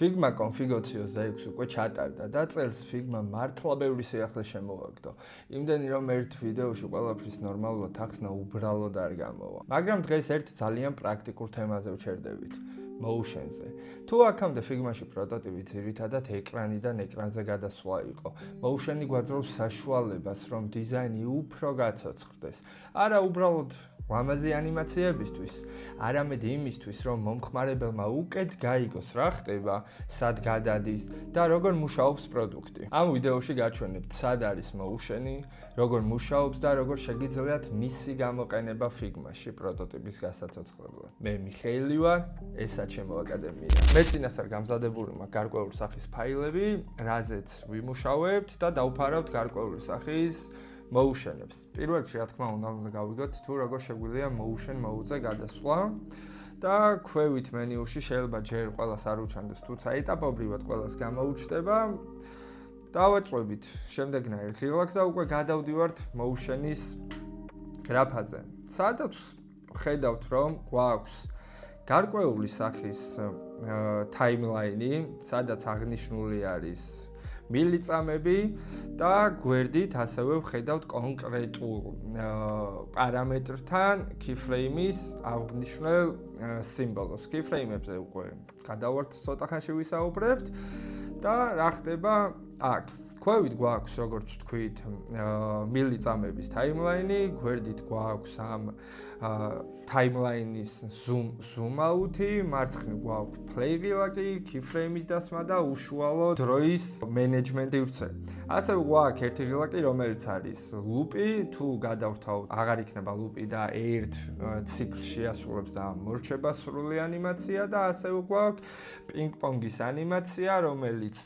Figma configuracios 26 უკვე ჩატარდა და წელს Figma მართლა ბევრი სიახლე შემოვაგდო. იმდენი რომ ერთ ვიდეოში ყველაფრის ნორმალურად ახსნა უბრალოდ არ გამოვა. მაგრამ დღეს ერთ ძალიან პრაქტიკულ თემაზე ვჩერდებით. Motion-ზე. თუ აქამდე Figma-ში პროტოტიპი ძირითადად ეკრანიდან ეკრანზე გადასვლა იყო. Motion-ი გვაძლევს საშუალებას, რომ დიზაინი უფრო გაცოცხლდეს. არა უბრალოდ ლამაზი ანიმაციებისთვის, არამედ იმისთვის, რომ მომხმარებელმა უკეთ გაიგოს რა ხდება, სად გადადის და როგორ მუშაობს პროდუქტი. ამ ვიდეოში გაჩვენებთ, სად არის Motion-ი, როგორ მუშაობს და როგორ შეგიძლიათ მისი გამოყენება Figma-ში პროტოტიპის გასაცოცხლებლად. მე მიხეილი ვარ, ესა ჩემო აკადემია. მე წინასწარ გამზადებული მაქვს გარკვეული სახის ფაილები, რაზეც ვიმუშავებთ და დავფარავთ გარკვეული სახის Motion-ებს. პირველ რიგში, რა თქმა უნდა, გავიგოთ თუ როგორ შეგვიძლია Motion მოუწე გადასვლა და ქვევით მენიუში შეიძლება ჯერ ყველას არ უჩანდეს, თუმცა ეტაპობრივად ყველას გამოუჩნდება. დავაწყობთ შემდეგნაირ ღილაკს და უკვე გადავდივართ Motion-ის გრაფაზე. სადაც ხედავთ, რომ გვაქვს გარკვეული სახის timeline-ი, სადაც აღნიშნული არის მილიწამები და გვერდით ასევე ვხედავთ კონკრეტულ პარამეტრთან keyframe-ის აღნიშნულ სიმბოლოს. Keyframe-ებზე უკვე გადავართ ცოტა ხანში ვისაუბრებთ და რა ხდება აქ. ქვევით გვაქვს, როგორც ვთქვით, მილიწამების timeline-ი, გვერდით გვაქვს ამ timeline-ის zoom out-ი, მარცხნივ გვაქვს play ღილაკი, keyframe-ის დასმა და უშუალო დროის მენეჯმენტი ვრცელი. ასევე გვაქვს ერთი ღილაკი, რომელიც არის loop-ი, თუ გადავრთავთ, აღარ იქნება loop-ი და ერთ ციკლს შეასრულებს და მორჩება სრული ანიმაცია და ასევე გვაქვს პინგ-პონგის ანიმაცია, რომელიც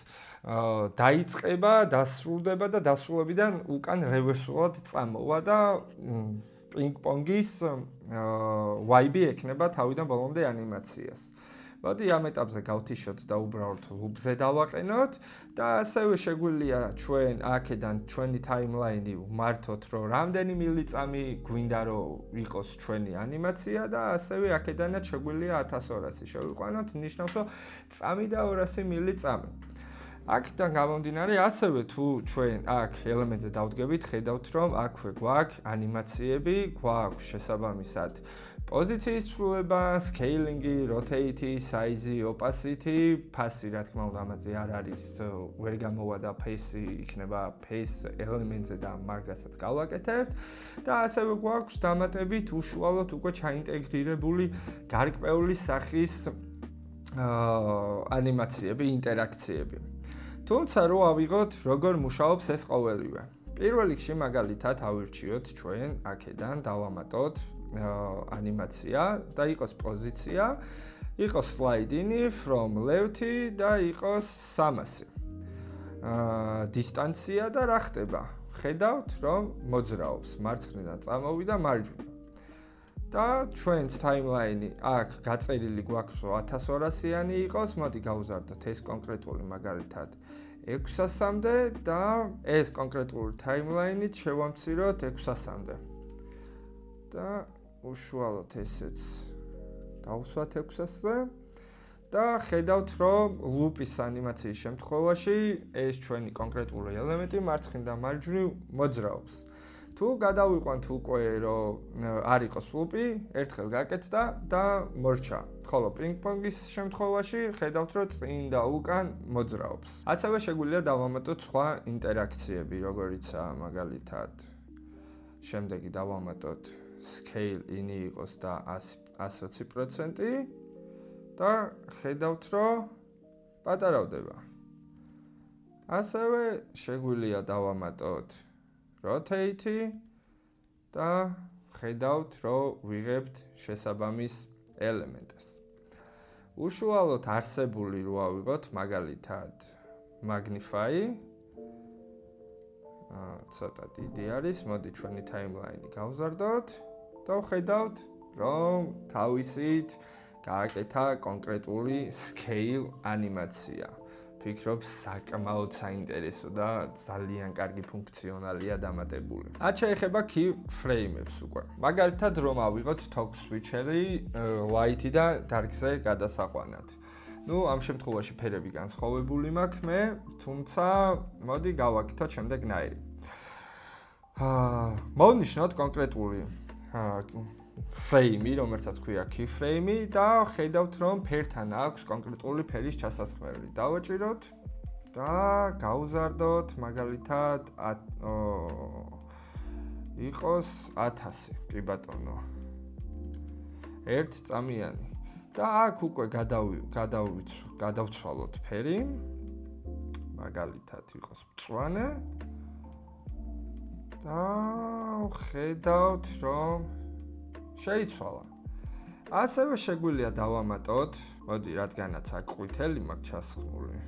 დაიწყება, დასრულდება და დასრულებიდან უკან რევერსულად წამოვა და პინგ-პონგის vibe ექნება თავიდან ბოლომდე ანიმაციას. მოდი ამ ეტაპზე გავთიშოთ და უბრალოდ loop-ზე დავაყენოთ და ასევე შეგვიძლია ჩვენ აქედან ჩვენი timeline-ი ვმართოთ, რომ რამდენი მილიწამი გვინდა რომ იყოს ჩვენი ანიმაცია და ასევე აქედანაც შეგვიძლია 1200 შევიყვანოთ, ნიშნავს რომ წამი და 200 მილიწამი. აქედან გამომდინარე, ასევე თუ ჩვენ აქ ელემენტზე დავდგებით, ხედავთ, რომ აქვე გვაქვს ანიმაციები, გვაქვს შესაბამისად პოზიციის ცვლილება, scaling-ი, rotate-ი, size-ი, opacity, path-ი, რა თქმა უნდა, ამაზე არ არის, ვერ გამოვა და path-ი იქნება path ელემენტზე და მაგასაც გავაკეთებთ და ასევე გვაქვს დამატებით უშუალოდ უკვე ჩაინტეგრირებული გარკვეული სახის ანიმაციები, ინტერაქციები. თუმცა რო ავიღოთ, როგორ მუშაობს ეს ყოველივე. პირველ რიგში მაგალითად ავირჩიოთ ჩვენ აქედან დავამატოთ ანიმაცია და იყოს პოზიცია, იყოს slide-ინი from left-ი და იყოს 300. დისტანცია და რა ხდება? ხედავთ, რომ მოძრაობს, მარცხნიდან წამოვიდა მარჯვნივ. და ჩვენს timeline-ი აქ გაწერილი გვაქვს 1200-იანი იყოს, მოდი გავუზარდოთ ეს კონკრეტული მაგალითად 600-მდე და ეს კონკრეტული timeline-ით შევამციროთ 600-მდე. და უშუალოდ ესეც დავუსვათ 600-ზე და ხედავთ, რომ loop-ის ანიმაციის შემთხვევაში ეს ჩვენი კონკრეტული ელემენტი მარცხნიდან მარჯვნივ მოძრაობს. თუ გადავიყვანთ უკვე რომ არ იყოს loop-ი, ერთხელ გაკეთდა და მორჩა. ხოლო პინგ-პონგის შემთხვევაში ხედავთ, რომ წინ და უკან მოძრაობს. ასევე შეგვიძლია დავამატოთ სხვა ინტერაქციები, როგორიცაა მაგალითად შემდეგი დავამატოთ scale-ინი იყოს და 120% და ხედავთ, რომ პატარავდება. ასევე შეგვიძლია დავამატოთ rotate-ი და ხედავთ, რომ ვიღებთ შესაბამის ელემენტს. უშუალოდ არსებული რო ავიღოთ, მაგალითად magnify ცოტა დიდი არის, მოდი ჩვენი timeline-ი გავზარდოთ და ვხედავთ, რომ თავისით გააკეთა კონკრეტული scale ანიმაცია. ვფიქრობ, საკმაოდ საინტერესო და ძალიან კარგი ფუნქციონალია დამატებული. რაც შეეხება keyframe-ებს უკვე. მაგალითად, რომ ავიღოთ toggle switcher-ი light-ი და dark-ზე გადასაყვანად. ნუ ამ შემთხვევაში ფერები განსხვავებული მაქვს მე, თუმცა მოდი გავაკეთოთ შემდეგნაირი. მოვნიშნოთ კონკრეტული frame-ი, რომელსაც ქვია keyframe-ი და ხედავთ, რომ ფერთან აქვს კონკრეტული ფერის ჩასასხმელი. დავაჭიროთ და გავზარდოთ, მაგალითად იყოს 1000, კი ბატონო. 1 წამიანი. და აქ უკვე გადავცვალოთ ფერი. მაგალითად იყოს მწვანე. და ხედავთ, რომ შეიცვალა. ასევე შეგვიძლია დავამატოთ, მოდი, რადგანაც აქ ყვითელი მაქვს ჩასხმული.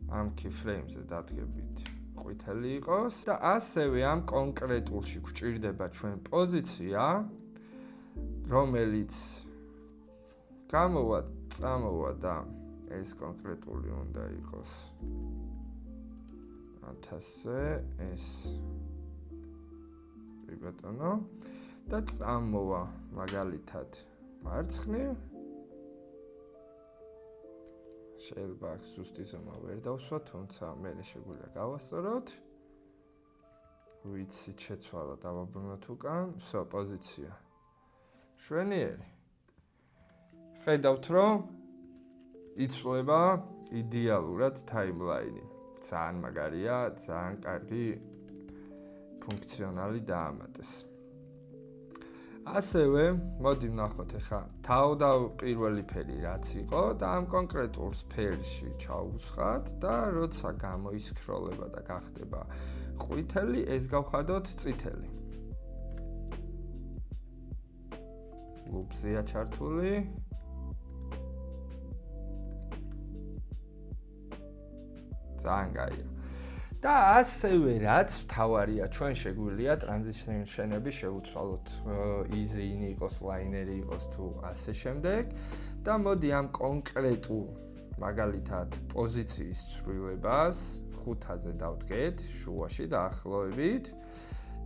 ამ keyframe-ზე დადგებით ყვითელი იყოს და ასევე ამ კონკრეტულში გვჭირდება ჩვენ პოზიცია, რომელიც წამოვა და ეს კონკრეტული უნდა იყოს 1000-ზე ეს კი ბატონო და წამოვა მაგალითად მარცხნივ შეიძლება აქ ზუსტი ზომა ვერ დავსვათ, თუმცა მე შეგვიძლია გავასწოროთ. ვიცით შეცვალა დავაბრუნოთ უკან, всё, პოზიცია. შვენიერი. ხედავთ, რომ იცვლება იდეალურად timeline-ი. ძალიან მაგარია, ძალიან კარგი ფუნქციონალი დაამატეს. ასევე, მოდი ვნახოთ ახლა თავდაპირველი ფერი რაც იყო და ამ კონკრეტულ სფეროში ჩავუსხათ და როცა გამოისქროლება და გახდება ყვითელი, ეს გავხადოთ წითელი. ლუპზეა ჩართული. ძალიან გაია. და ასევე რაც მთავარია, ჩვენ შეგვიძლია transition-ები შევუცვალოთ, easy იყოს, liner იყოს თუ ასე შემდეგ და მოდი ამ კონკრეტულ მაგალითად პოზიციის ცვლილებას 5-ზე დავდგეთ შუაში დაახლოებით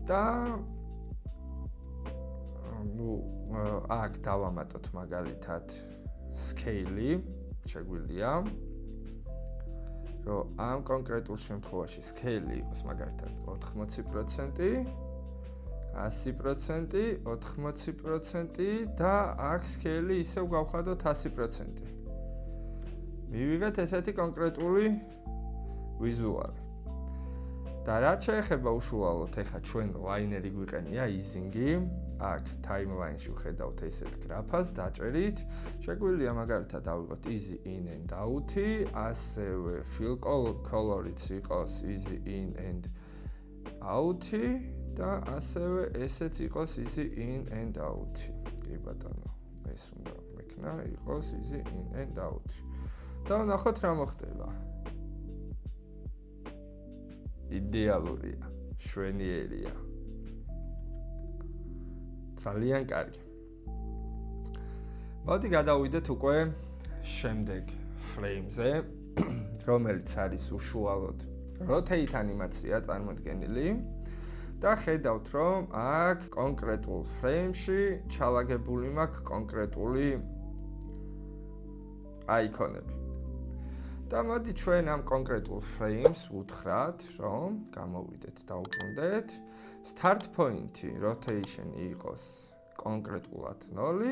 და აქ დავამატოთ მაგალითად scale-ი შეგვიძლია რომ ამ კონკრეტულ შემთხვევაში scale-ი იყოს მაგალითად 80%, 100%, 80% და აქ scale-ი ისევ გავხადოთ 100%. მივიღეთ ესეთი კონკრეტული ვიზუალი. და რაც შეეხება უშუალოდ ეხა ჩვენ ლაინერი გვიყენია easing-ი, აქ timeline-ში ვხედავთ ესეთ გრაფას, დაჭერით, შეგვიძლია მაგალითად ავიღოთ easy in and out-ი, ასევე fill color-იც იყოს easy in and out-ი და ასევე ესეც იყოს easy in and out-ი. კი ბატონო, ეს უნდა მექნა იყოს easy in and out-ი. და ვნახოთ რა მოხდება. იდეალურია, შვენიერია. ძალიან კარგი. მოდი გადავიდეთ უკვე შემდეგ frame-ზე, რომელიც არის უშუალოდ rotate ანიმაცია წარმოდგენილი და ხედავთ, რომ აქ კონკრეტულ frame-ში ჩალაგებული მაქვს კონკრეტული აიკონები. და მოდი ჩვენ ამ კონკრეტულ frame-ს უთხრათ, რომ გამოვიდეთ და უბრუნდეთ. Start point-ი rotation იყოს კონკრეტულად 0,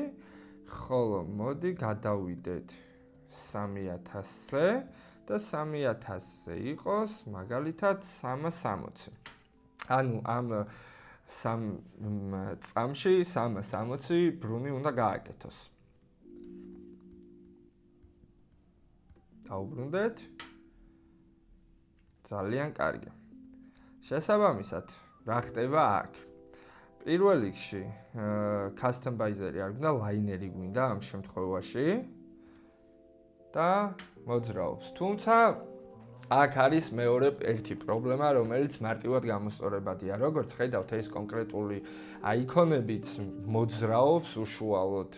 ხოლო მოდი გადავიდეთ 3000-ზე და 3000-ზე იყოს მაგალითად 360. ანუ ამ სამ წამში 360 ბრუნი უნდა გააკეთოს. დავუბრუნდეთ. ძალიან კარგი. შესაბამისად, რა ხდება აქ? პირველ რიგში, customizer-ი არ გვინდა, liner-ი გვინდა ამ შემთხვევაში და მოძრაობს. თუმცა აქ არის მეორე ერთი პრობლემა, რომელიც მარტივად გამოსწორებადია. როგორც ხედავთ, ეს კონკრეტული აიკონებიც მოძრაობს უშუალოდ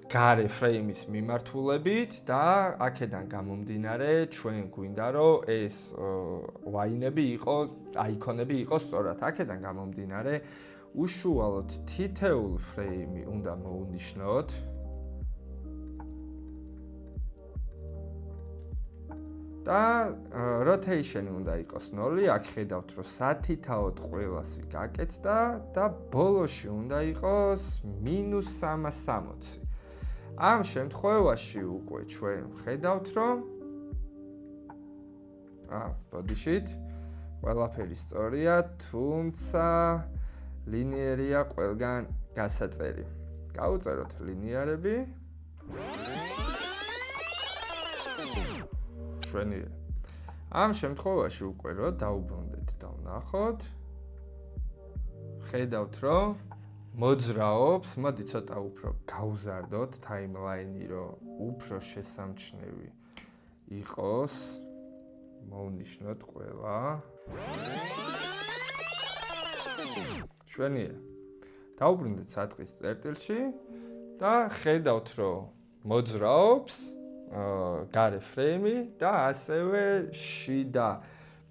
გარე frame-ის მიმართულებით და აქედან გამომდინარე ჩვენ გვინდა რომ ეს line-ები იყოს, აიკონები იყოს სწორად. აქედან გამომდინარე უშუალოდ თითოეულ frame-ი უნდა მოვნიშნოთ და rotation-ი უნდა იყოს 0, აქ ხედავთ რომ სათითაოდ ყველასი გაკეთდა და ბოლოში უნდა იყოს -360. ამ შემთხვევაში უკვე ჩვენ ხედავთ რომ ბოდიშით ყველაფერი სწორია, თუმცა ლინიერია ყველგან გასაწერი. გავუწეროთ ლინიარები. შვენიერი. ამ შემთხვევაში უკვე რომ დაუბრუნდეთ და ვნახოთ. ხედავთ რომ მოძრაობს, მოდი ცოტა უფრო გავზარდოთ ტაიმლაინი, რომ უფრო შესამჩნევი იყოს. მოვნიშნოთ ყველა. შვენიერი. დაუბრუნდეთ საწყის წერტილში და ხედავთ რომ მოძრაობს გარე ფრეიმი და ასევე შიდა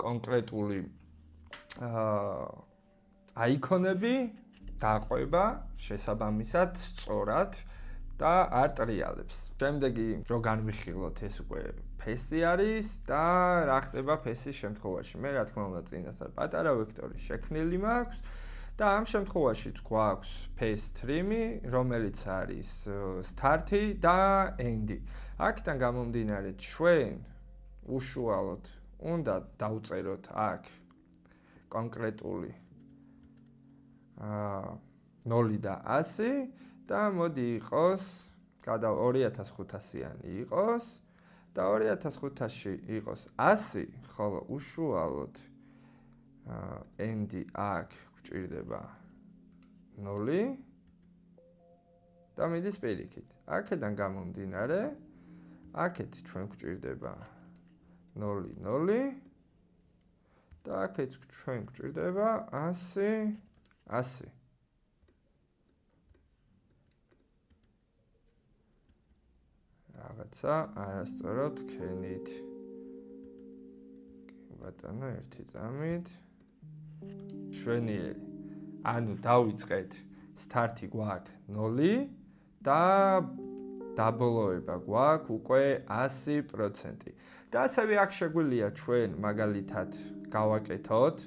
კონკრეტული აიკონები დაყვება შესაბამისად სწორად და არ ტრიალებს. შემდეგი რო განვიხილოთ ეს უკვე ფესი არის და რა ხდება ფესის შემთხვევაში. მე რა თქმა უნდა წინასწარ პატარა ვექტორი შექმნილი მაქვს და ამ შემთხვევაში გვაქვს face trim-ი, რომელიც არის start-ი და end-ი. აქედან გამომდინარე ჩვენ უშუალოდ უნდა დავწეროთ აქ კონკრეტული 0 და 100 და მოდი იყოს 2500-იანი იყოს და 2500-ში იყოს 100, ხოლო უშუალოდ end-ი აქ გვჭირდება 0 და მიდის პირიქით. აქედან გამომდინარე აქეთ ჩვენ გვჭირდება 0 0 და აქეთ ჩვენ გვჭირდება 100 100. რაღაცა არასწორად ვქენით. ბატონო, ერთი წამით. შვენიერი. ანუ დავიწყეთ სტარტი გვაქვს 0 და დაბოლოება გვაქვს უკვე 100%. და ასევე აქ შეგვიძლია ჩვენ მაგალითად გავაკეთოთ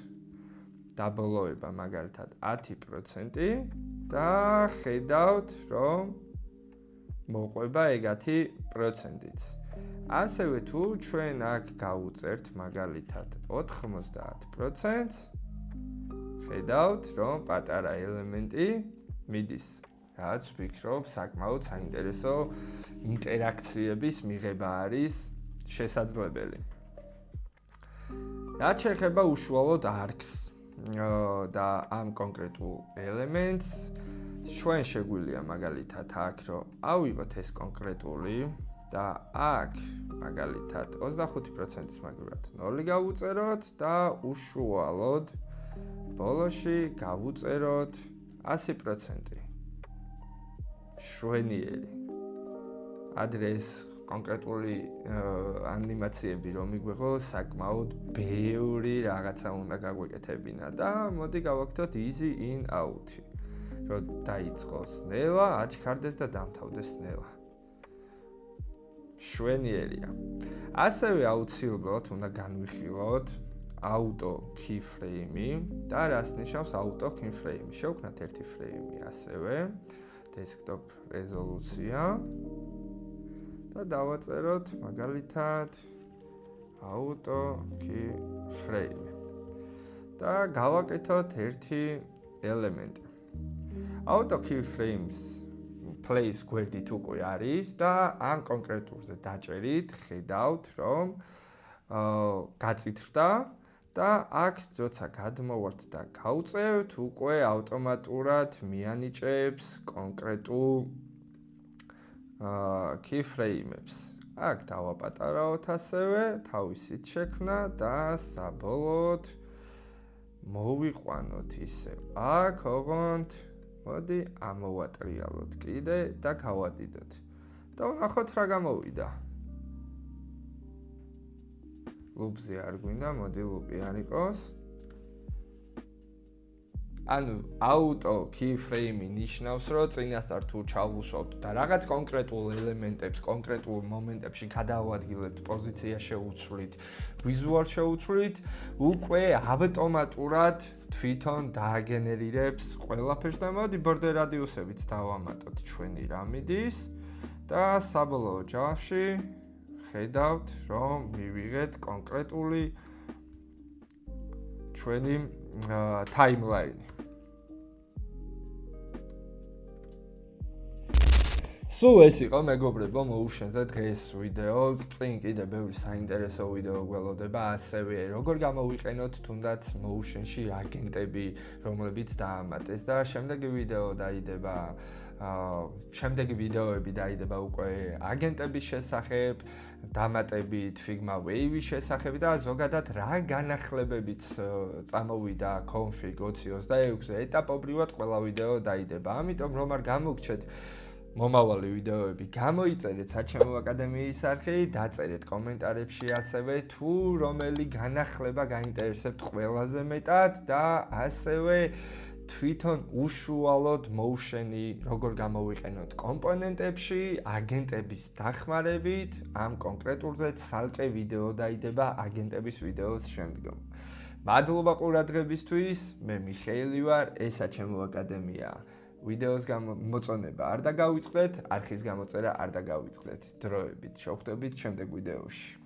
დაბოლოება მაგალითად 10% და ხედავთ რომ მოყვება ეგეთი პროცენტიც. ასევე თუ ჩვენ აქ გავუწერთ მაგალითად 90%, ხედავთ რომ პატარა ელემენტი მიდის. რაც ვფიქრობ საკმაოდ საინტერესო ინტერაქციების მიღება არის შესაძლებელი. რაც შეეხება უშუალოდ arcs და ამ კონკრეტულ ელემენტს, ჩვენ შეგვიძლია მაგალითად აქ რომ ავიღოთ ეს კონკრეტული და აქ მაგალითად 25%-ის მაგალითად 0 გავუწეროთ და უშუალოდ ბოლოში გავუწეროთ 100%. შვენიერი. ადრეს კონკრეტული ანიმაციები რომ მიგვიღო საკმაოდ ბევრი რაღაცა უნდა გაგვეკეთებინა და მოდი გავაკეთოთ easy in out. რომ დაიწყოს ნელა, აჩქარდეს და დამთავრდეს ნელა. შვენიერია. ასევე აუცილებლად უნდა განვიხილოთ auto keyframe-ი და რას ნიშნავს auto keyframe-ი. შევქმნათ ერთი ფრეიმი ასევე desktop რეზოლუცია და დავაწეროთ მაგალითად auto keyframe და გავაკეთოთ ერთი ელემენტი. auto keyframes place გვერდით უკვე არის და ამ კონკრეტულზე დაჭერით ხედავთ რომ გაწითრდა და აქ როცა გადმოვართ და გავწევთ უკვე ავტომატურად მიანიჭებს კონკრეტულ keyframe-ებს. აქ დავაპატარავთ ასევე თავისით შექმნა და საბოლოოდ მოვიყვანოთ ისე. აქ ოღონდ მოდი ამოვატრიალოთ კიდე და გავადიდოთ. და ვნახოთ რა გამოვიდა. ლუპზე არ გვინდა, მოდი ლუპი არ იყოს. ანუ auto keyframe ნიშნავს, რომ წინასწარ თუ ჩავუსვავთ და რაღაც კონკრეტულ ელემენტებს, კონკრეტულ მომენტებში გადავადგილებთ, პოზიცია შეუცვლით, ვიზუალ შეუცვლით, უკვე ავტომატურად თვითონ დააგენერირებს ყველაფერს და მოდი border radius-ებიც დავამატოთ ჩვენი რამიდის და საბოლოო ჯამში ხედავთ, რომ მივიღეთ კონკრეტული ჩვენი timeline. სულ ეს იყო მეგობრებო Motion-ზე დღეს ვიდეო. წინ კიდე ბევრი საინტერესო ვიდეო გველოდება, ასევე როგორ გამოვიყენოთ თუნდაც Motion-ში აგენტები, რომლებიც დაამატეს და შემდეგი ვიდეოები დაიდება უკვე აგენტების შესახებ, დამატებით Figma Wave-ის შესახებ და ზოგადად რა განახლებებიც წამოვიდა config 2026-ზე ეტაპობრივად ყველა ვიდეო დაიდება. ამიტომ რომ არ გამოგჩეთ მომავალი ვიდეოები, გამოიწერეთ საჩემო აკადემიის არხი, დაწერეთ კომენტარებში ასევე თუ რომელი განახლება გაინტერესებთ ყველაზე მეტად და ასევე თვითონ უშუალოდ Motion-ი როგორ გამოვიყენოთ კომპონენტებში, აგენტების დახმარებით, ამ კონკრეტულზე ცალკე ვიდეო დაიდება აგენტების ვიდეოს შემდგომ. მადლობა ყურადღებისთვის, მე მიხეილი ვარ, ესა ჩემო აკადემია. ვიდეოს მოწონება არ დაგავიწყდეთ, არხის გამოწერა არ დაგავიწყდეთ. დროებით შევხვდებით შემდეგ ვიდეოში.